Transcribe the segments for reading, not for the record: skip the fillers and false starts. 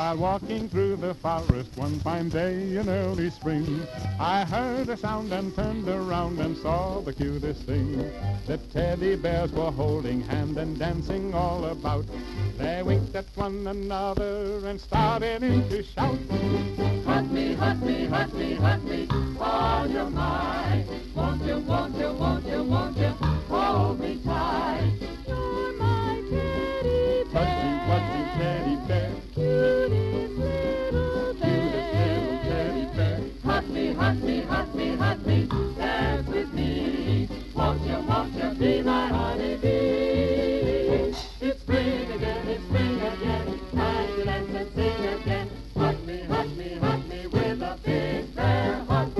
While walking through the forest one fine day in early spring, I heard a sound and turned around and saw the cutest thing. The teddy bears were holding hand and dancing all about. They winked at one another and started in to shout. Hug me, hug me, hug me, hug me, all you're mine. Won't you, won't you, won't you, won't you, hold me tight. You're my teddy bear. Fuzzy, wuzzy teddy bear. Cutest little bear. Teddy bear. Hug me, hug me, hug me, hug me, dance with me. Won't you be my honeybee? It's spring again, time to dance and sing again. Hug me, hug me, hug me with a big bear hug.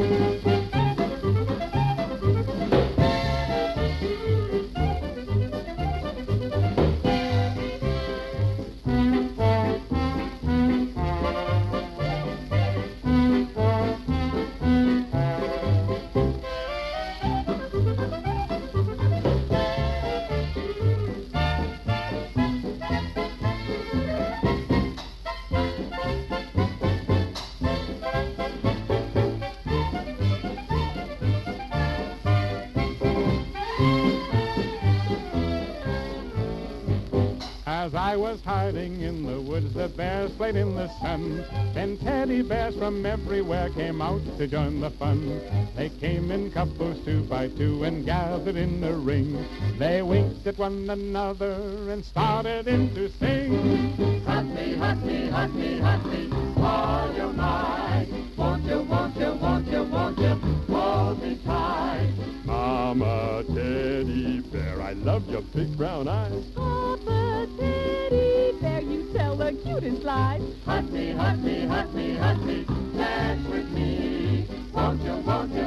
As I was hiding in the woods, the bears played in the sun. 10 teddy bears from everywhere came out to join the fun. They came in couples 2 by 2 and gathered in a ring. They winked at one another and started in to sing. Hug me, hug me, hug me, hug me, all you're mine. Won't you, won't you, won't you, won't you, hold me tight. Mama teddy bear, I love your big brown eyes. Papa teddy bear, you tell the cutest lies. Hug me, hug me, hug me, hug me, dance with me. Won't you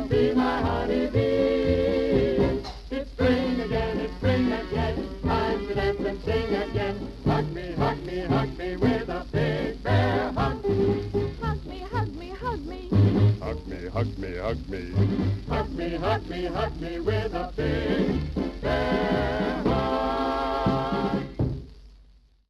be my honeybee? It's spring again, time to dance and sing again. Hug me, hug me, hug me with a big bear hug. Hug me, hug me, hug me. Hug me, hug me, hug me. Hug me, hug me, hug me with a big bear hug.